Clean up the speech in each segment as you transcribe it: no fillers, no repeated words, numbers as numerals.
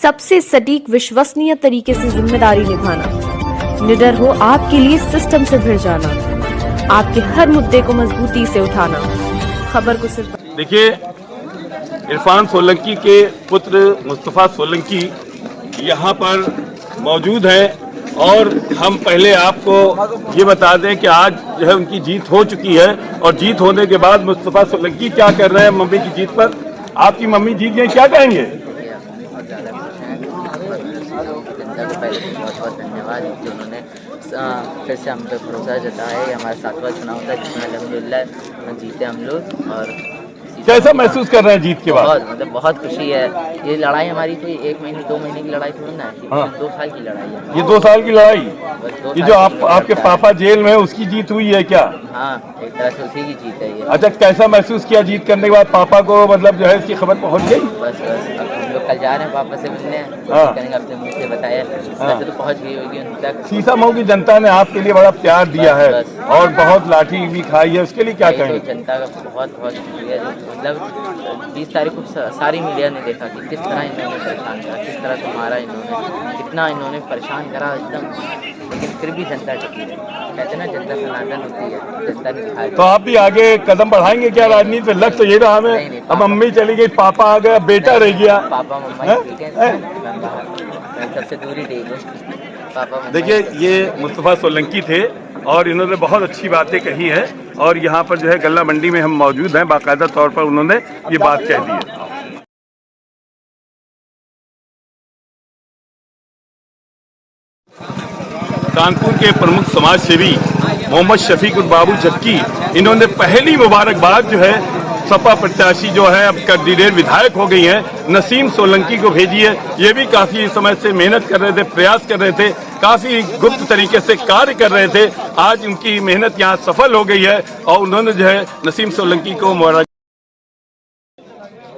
सबसे सटीक विश्वसनीय तरीके से जिम्मेदारी निभाना, निडर हो आपके लिए सिस्टम से भिड़ जाना, आपके हर मुद्दे को मजबूती से उठाना। खबर को सिर्फ देखिए, इरफान सोलंकी के पुत्र मुस्तफा सोलंकी यहाँ पर मौजूद हैं और हम पहले आपको ये बता दें कि आज जो है उनकी जीत हो चुकी है और जीत होने के बाद मुस्तफा सोलंकी क्या कर रहे हैं मम्मी की जीत पर। आपकी मम्मी जीत गई, क्या कहेंगे? पहले बहुत बहुत धन्यवाद कि उन्होंने फिर से हम पे भरोसा जताया है। हमारा 7वां चुनाव था जिसमें अल्हम्दुलिल्लाह जीते हम लोग। और कैसा महसूस कर रहे हैं जीत के बाद? बहुत खुशी है। ये लड़ाई हमारी कोई 1 महीने 2 महीने की लड़ाई थोड़ी ना है, हाँ। 2 साल की लड़ाई है। ये 2 साल की लड़ाई, ये जो आपके पापा जेल में है उसकी जीत हुई है क्या? हाँ, एक तरह से उसी की जीत है ये। अच्छा, कैसा महसूस किया जीत करने के बाद? पापा को मतलब जो है इसकी खबर पहुंच गई? बस अब हम लोग कल जा रहे हैं पापा से मिलने, हाँ। करेंगे अपने मुँह से बताया। हाँ। तो पहुँच गई होगी उन तक। सीसामऊ की जनता ने आपके लिए बड़ा प्यार दिया है बस। और बहुत लाठी भी खाई है, उसके लिए क्या कहेंगे? तो जनता का बहुत बहुत शुक्रिया। मतलब 20 तारीख को सारी मीडिया ने देखा कि किस तरह इन्होंने परेशान करा, किस तरह से मारा इन्होंने, कितना इन्होंने परेशान करा एकदम, लेकिन फिर भी जनता टिकी है। कहते ना जनता सनातन होती है, जनता ने दिखाया। तो आप भी आगे कदम बढ़ाएंगे क्या राजनीति में? लक्ष्य ये रहा हमें? नहीं, अब मम्मी चली गई, पापा आ गया, बेटा रह गया। पापा मम्मा ठीक है, मैं सबसे दूरी ठीक हूँ। पापा देखिए, ये मुस्तफा सोलंकी थे और इन्होंने बहुत अच्छी बातें कही हैं और यहाँ पर जो है गल्ला मंडी में हम मौजूद हैं, बाकायदा तौर पर उन्होंने ये बात कह दी है। कानपुर के प्रमुख समाज सेवी मोहम्मद शफीकुर बाबू जक्की, इन्होंने पहली मुबारकबाद जो है सपा प्रत्याशी जो है अब कैंडिडेट विधायक हो गई हैं नसीम सोलंकी को भेजी है। ये भी काफी समय से मेहनत कर रहे थे, प्रयास कर रहे थे, काफी गुप्त तरीके से कार्य कर रहे थे। आज उनकी मेहनत यहाँ सफल हो गई है और उन्होंने जो है नसीम सोलंकी को मुबारक।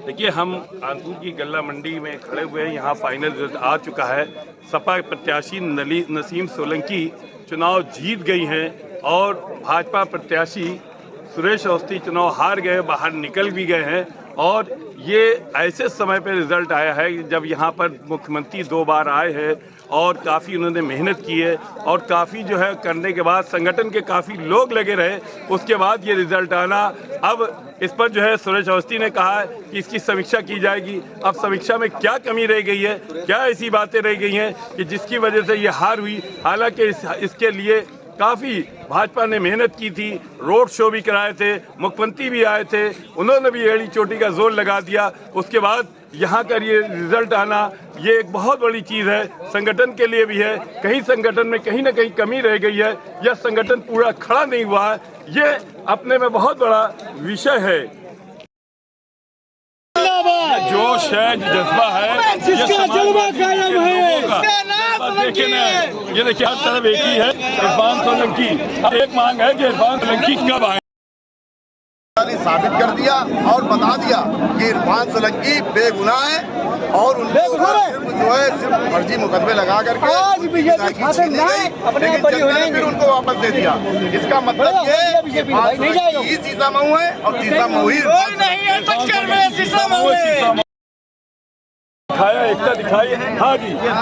देखिए, हम कानपुर की गल्ला मंडी में खड़े हुए हैं। यहाँ फाइनल रिजल्ट आ चुका है। सपा प्रत्याशी नसीम सोलंकी चुनाव जीत गई हैं और भाजपा प्रत्याशी सुरेश अवस्थी चुनाव हार गए, बाहर निकल भी गए हैं। और ये ऐसे समय पे रिजल्ट आया है जब यहाँ पर मुख्यमंत्री 2 बार आए हैं और काफ़ी उन्होंने मेहनत की है और काफ़ी जो है करने के बाद संगठन के काफ़ी लोग लगे रहे, उसके बाद ये रिजल्ट आना। अब इस पर जो है सुरेश अवस्थी ने कहा है कि इसकी समीक्षा की जाएगी। अब समीक्षा में क्या कमी रह गई है, क्या ऐसी बातें रह गई हैं कि जिसकी वजह से ये हार हुई। हालांकि इसके लिए काफ़ी भाजपा ने मेहनत की थी, रोड शो भी कराए थे, मुख्यमंत्री भी आए थे, उन्होंने भी एड़ी चोटी का जोर लगा दिया। उसके बाद यहाँ का ये रिजल्ट आना ये एक बहुत बड़ी चीज़ है, संगठन के लिए भी है। कहीं संगठन में कहीं ना कहीं कमी रह गई है, यह संगठन पूरा खड़ा नहीं हुआ है, ये अपने में बहुत बड़ा विषय है। जोश है, जज्बा है, देखिए ना, ये देखिए हर तरफ एक ही है इरफान सोलंकी। एक मांग है कि इरफान सोलंकी कब आए। साबित कर दिया और बता दिया कि इरफान सोलंकी बेगुनाह है और उनको जो है सिर्फ फर्जी मुकदमे लगा करके फिर उनको वापस दे दिया। इसका मतलब ये सीसामऊ है और सीसामऊ ही दिखाया, एकता दिखाई। हाँ जी, ये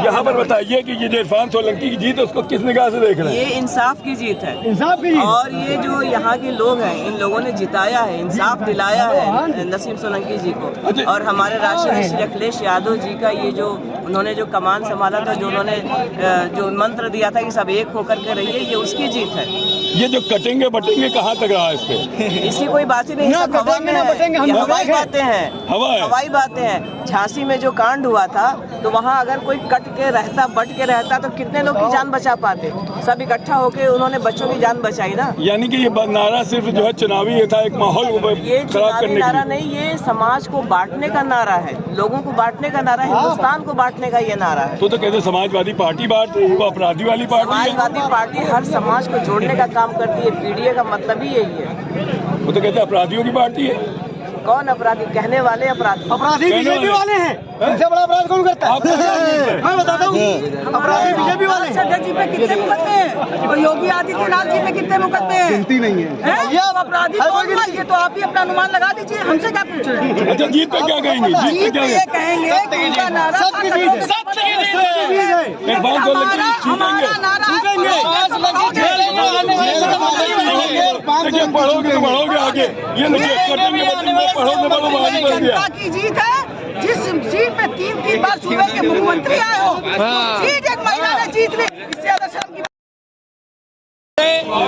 यहाँ पर बताइए कि ये जो इरफान सोलंकी की जीत है उसको किस निगाह से देख रहे हैं? ये इंसाफ की जीत है, इंसाफ की जीत। और ये जो यहाँ के लोग हैं, इन लोगों ने जिताया है, इंसाफ दिलाया है नसीम सोलंकी जी को। और हमारे राष्ट्रीय श्री अखिलेश यादव जी का ये जो उन्होंने जो कमान संभाला था, जो उन्होंने जो मंत्र दिया था कि सब एक होकर के रहिए, ये उसकी जीत है। ये जो कटेंगे बटेंगे कहाँ तक रहा है इस पे? इसकी कोई बात ही नहीं, सब हवा में है, ये हवाई बातें हैं, हवाई बातें हैं। झांसी में जो कांड हुआ था तो वहाँ अगर कोई कट के रहता, बट के रहता तो कितने लोग की जान बचा पाते। सब इकट्ठा होके उन्होंने बच्चों की जान बचाई ना। यानी कि ये नारा सिर्फ जो है चुनावी था, एक माहौल ये चुनावी नारा नहीं, ये समाज को बांटने का नारा है, लोगों को बांटने का नारा है, हिंदुस्तान को बांटने का ये नारा है। तो कहते समाजवादी पार्टी बांट रही है, वो अपराधी वाली पार्टी है। समाजवादी पार्टी हर समाज को जोड़ने का काम करती है, पीडीए का मतलब ही यही है। वो तो कहते अपराधियों की पार्टी है। कौन अपराधी? कहने वाले अपराधी। अपराधी बीजेपी वाले हैं। इनसे बड़ा अपराध कौन करता है? मैं बताता हूँ, अपराधी बीजेपी वाले हैं। अशोक जी पे कितने मुकदमे हैं और योगी आदित्यनाथ जी पे कितने मुकदमे हैं? गिनती नहीं है। ये अपराधी कौन है? ये तो आप ही अपना अनुमान लगा दीजिए, हमसे क्या पूछ रहे हैं? अच्छा, जीत पे क्या कहेंगे? जीत पे ये कहेंगे कि उनका नारा हमारा नारा देखिए, पढ़ोगे तो बढ़ोगे आगे। ये देखिए, कटेंगे बटेंगे, पढ़ोगे बढ़ोगे आगे बढ़ गया। जनता की जीत है। जिस सीट पे 3 बार सूबे के मुख्यमंत्री आए हो, सीट एक महिला ने जीत ली, इससे ज्यादा शर्म की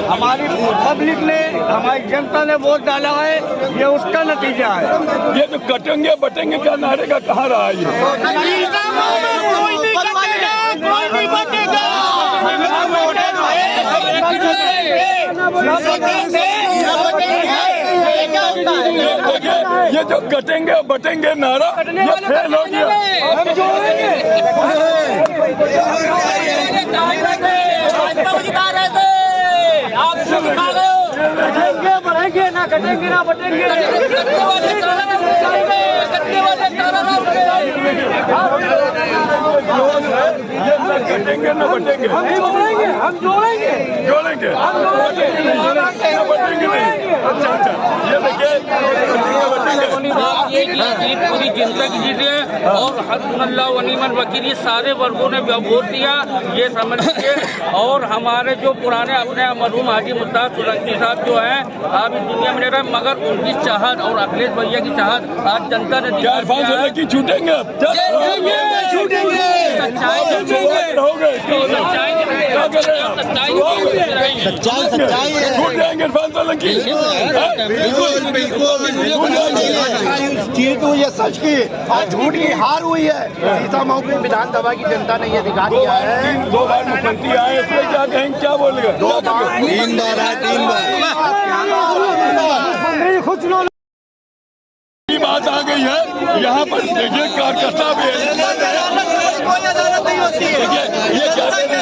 हमारी पब्लिक ने, हमारी जनता ने वोट डाला है, ये उसका नतीजा है। ये जो कटेंगे बटेंगे क्या नारे का कहाँ रहा है? ये जो कटेंगे बटेंगे नारा ये फेल हो गया। कटेंगे बढ़ेंगे ना, कटेंगे ना बटेंगे। कटेंगे न बटेंगे, हम जोड़ेंगे जोड़ेंगे, बटेंगे नहीं। अच्छा, ये देखिए, जीत पूरी जनता की जीत है और हस्बुल्लाह व निअमल वकील ये सारे वर्गों ने वोट दिया, ये समझ लीजिए। और हमारे जो पुराने अपने मरहूम हाजी मुत्ताज सोलंकी साहब जो हैं आप इस दुनिया में रह रहे, मगर उनकी चाहत और अखिलेश भैया की चाहत आज जनता ने की छूटेंगे, जीत हुई है सच की और झूठ की हार हुई है। सीता मऊ की विधानसभा की जनता ने ये दिखा दिया है। 2 बार मुख्यमंत्री आए, इसमें क्या कहेंगे, क्या बोलेगा? 2 बार 3 बार है, 3 बार बात आ गई है। यहाँ पर देखिए कार्यकर्ता भी है, ये कह रहे हैं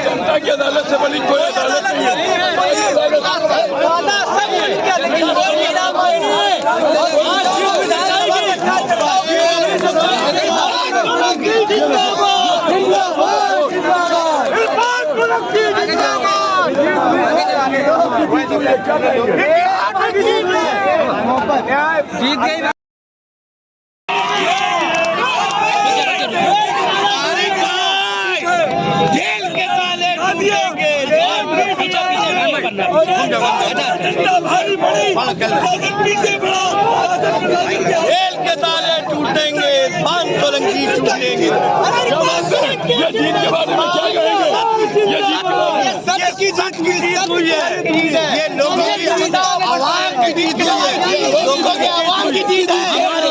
जनता की अदालत से बड़ी कोई अदालत नहीं है। जीत गई। जेल के ताले टूटेंगे, 5 सोलंकी टूटेंगे। ये जीत के बारे में क्या कहेंगे? ये जीत के बारे में सच की जीत हुई है। ये लोगों की आवाज की जीत हुई है। लोगों की आवाज की जीत है। हमारी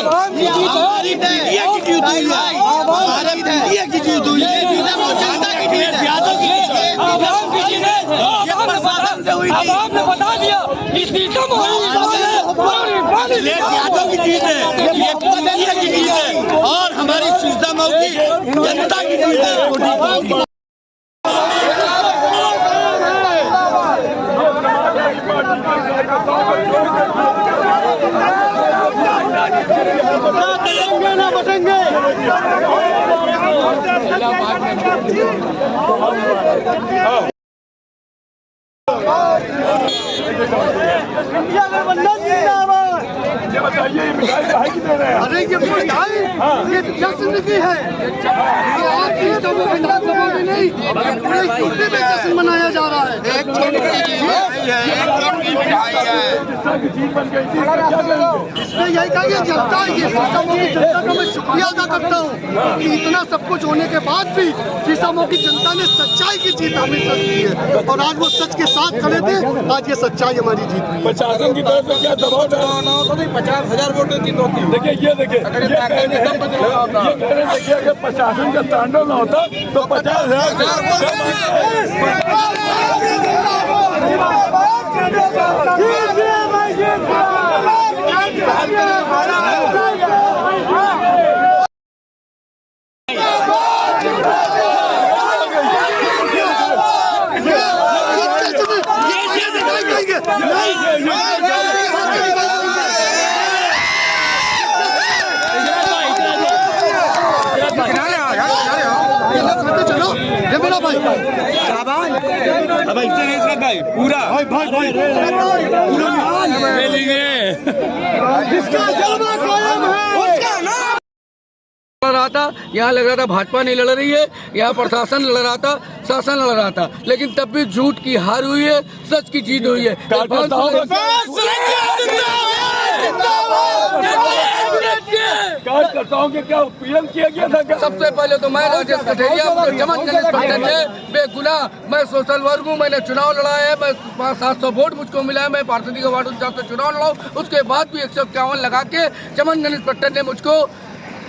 इंडिया की जीत हुई है। हमारे इंडिया की जीत हुई है। जनता की जीत है। यादव की जीत है। अब आपने बता दिया कि सीटम यादव की जीत है। ये इंडिया की जीत है और हमारी सीता मऊ की जनता की जीत है। ना बचेंगे। इंडिया गठबंधन जिंदाबाद। ये बताइए, मिठाई काहे की दे रहे हैं? अरे ये मिठाई ये जश्न की है। ये आपकी विधानसभा में नहीं, पूरे यूपी में जश्न मनाया जा रहा है। एक छोटी मिठाई है। इसमें यही कहा कि जनता ये सीसामऊ की जनता का मैं शुक्रिया अदा करता हूँ कि इतना सब कुछ होने के बाद भी सीसामऊ की जनता ने सच्चाई की जीत हमेशा की है और आज वो सच के साथ खड़े थे। आज ये सच्चाई हमारी जीत हुई है। प्रशासन की तरफ से क्या दबाव डाला? 50,000 वोटें जीत होती है। देखिए, ये देखिए, ये कह रहे देखिए अगर प्रशासन का तांडव न होता तो 50,000 नहीं भाई पूरा ले लेंगे जिसका जलवा कायम है उसका नाम रहा था। यहाँ लग रहा था भाजपा नहीं लड़ रही है, यहाँ प्रशासन लड़ रहा था, शासन लड़ रहा था, लेकिन तब भी झूठ की हार हुई है, सच की जीत हुई है। कार्यकर्ताओं के क्या उत्पीड़न किया गया था? सबसे पहले तो मैं राजेश कठेरिया बेगुनाह, मैं सोशल वर्क हूँ, मैंने चुनाव लड़ा है, मैं 700 वोट मुझको मिला है, मैं पार्षदी का वार्ड से चुनाव लड़ा, उसके बाद भी 151 लगा के चमन इंस्पेक्टर ने मुझको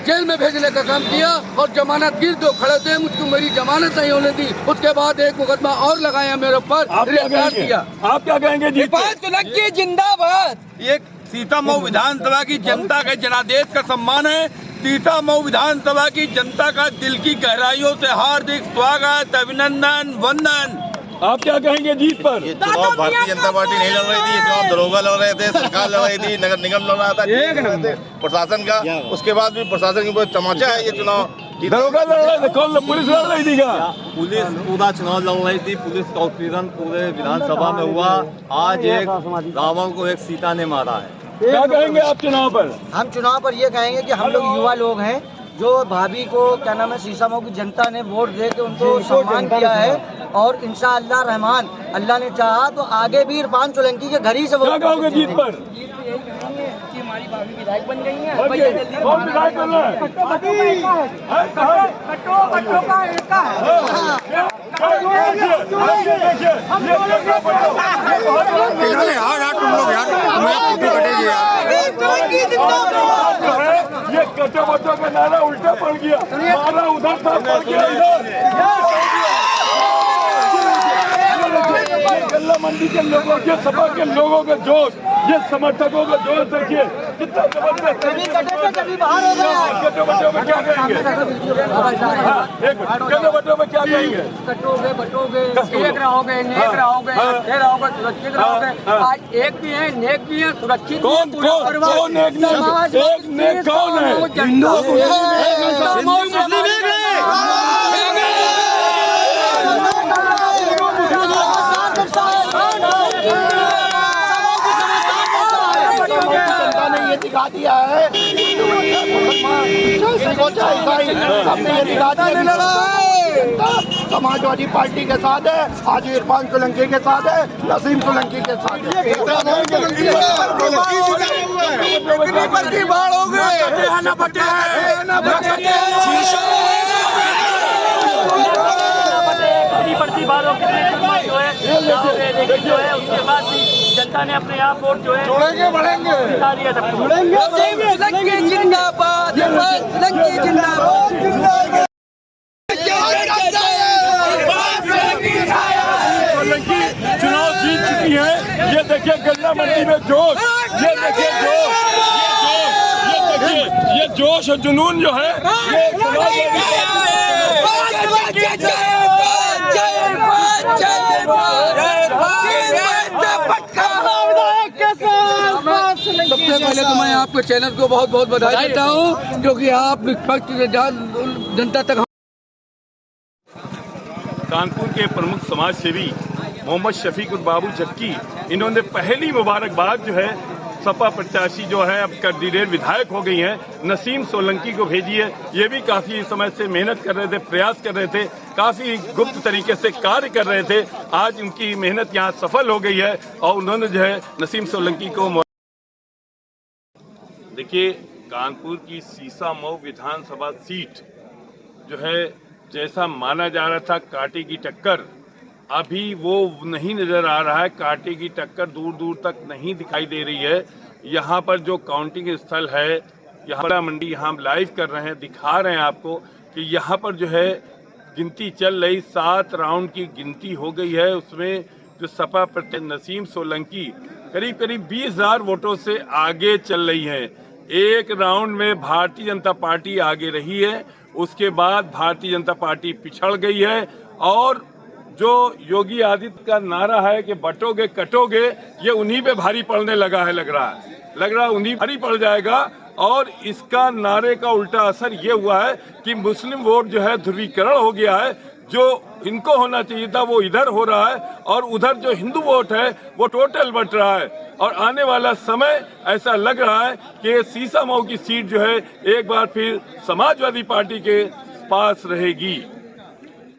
जेल में भेजने का काम किया और जमानत गिर जो खड़े थे, मुझको मेरी जमानत नहीं होने दी। उसके बाद एक मुकदमा और लगाया मेरे ऊपर, गिरफ्तार किया। आप क्या कहेंगे जी? सोलंकी जिंदाबाद। ये सीतामऊ विधानसभा की जनता के जनादेश का सम्मान है। सीतामऊ विधानसभा की जनता का दिल की गहराइयों से हार्दिक स्वागत, अभिनंदन, वंदन। आप क्या कहेंगे जीत पर? ये चुनाव भारतीय जनता पार्टी नहीं लड़ रही थी, ये चुनाव दरोगा लड़ रहे थे, सरकार लड़ रही थी, नगर निगम लड़ रहा था प्रशासन का। उसके बाद भी प्रशासन के ऊपर तमाचा है ये चुनाव। दरोगा लड़ रहे थे, कौन? पुलिस लड़ रही थी क्या? पुलिस पूरा चुनाव लड़ रही थी, पुलिस का उत्पीड़न पूरे विधानसभा में हुआ। आज एक रावण को एक सीता ने मारा है। क्या कहेंगे आप चुनाव पर? हम चुनाव पर ये कहेंगे कि हम लोग युवा लोग हैं, जो भाभी को क्या नाम है सीसामऊ की जनता ने वोट दे के उनको सम्मान किया है, और इंशाअल्लाह रहमान अल्लाह ने चाहा तो आगे भी इरफान सोलंकी के घर ही से क्या कहोगे जीत पर? हमारी भाभी विधायक बन गई है। कौन विधायक बन रहा है? ये कटे बच्चों का नारा उल्टा पड़ गया, नारा उधर था, पड़ गया इधर। गल्ला मंडी के लोगों के, सपा के लोगों का जोश, ये समर्थकों का जोश देखिए कितना जबरदस्त। कटे बच्चों में क्या कहेंगे? कटे बच्चों में क्या कहेंगे? कटोगे बटोगे, एक रहोगे, नेक रहोगे, अच्छे रहोगे, सुरक्षित रहोगे। आज एक भी है, नेक भी है, सुरक्षित। कौन एक नेक कौन है? हिंदू दिखा दिया है, हमने ये दिखा दिया समाजवादी पार्टी के साथ है, आज इरफान सोलंकी के साथ है, नसीम सोलंकी के साथ है। जो है उसके बाद भी जनता ने अपने आप वोट जो है जोड़ेंगे बढ़ेंगे दिखा दिया सबको। चुनाव जीत चुकी है। ये देखिए गल्ला मंडी में जोश, ये देखिए जोश, ये देखिए ये जोश और जुनून जो है ये सबसे पहले तो मैं आपके चैनल को बहुत बहुत बधाई देता हूँ, क्योंकि आप निष्पक्ष जनता तक। कानपुर के प्रमुख समाज सेवी मोहम्मद शफीकुर बाबू जक्की, इन्होंने पहली मुबारकबाद जो है सपा प्रत्याशी जो है अब कैंडिडेट विधायक हो गई हैं नसीम सोलंकी को भेजी है। ये भी काफी समय से मेहनत कर रहे थे, प्रयास कर रहे थे, काफी गुप्त तरीके से कार्य कर रहे थे। आज उनकी मेहनत यहाँ सफल हो गई है और उन्होंने जो है नसीम सोलंकी को। देखिए कानपुर की सीसामऊ विधानसभा सीट जो है जैसा माना जा रहा था कांटे की टक्कर, अभी वो नहीं नजर आ रहा है। कांटे की टक्कर दूर दूर तक नहीं दिखाई दे रही है। यहाँ पर जो काउंटिंग स्थल है, यहाँ मंडी, यहाँ हम लाइव कर रहे हैं, दिखा रहे हैं आपको कि यहाँ पर जो है गिनती चल रही, 7 राउंड की गिनती हो गई है। उसमें जो सपा प्रत्याशी नसीम सोलंकी करीब करीब 20,000 वोटों से आगे चल रही है। एक राउंड में भारतीय जनता पार्टी आगे रही है, उसके बाद भारतीय जनता पार्टी पिछड़ गई है। और जो योगी आदित्य का नारा है कि बटोगे कटोगे, ये उन्हीं पे भारी पड़ने लगा है, लग रहा है उन्हीं भारी पड़ जाएगा। और इसका नारे का उल्टा असर ये हुआ है कि मुस्लिम वोट जो है ध्रुवीकरण हो गया है। जो इनको होना चाहिए था वो इधर हो रहा है, और उधर जो हिंदू वोट है वो टोटल बट रहा है। और आने वाला समय ऐसा लग रहा है कि सीसामऊ की सीट जो है एक बार फिर समाजवादी पार्टी के पास रहेगी।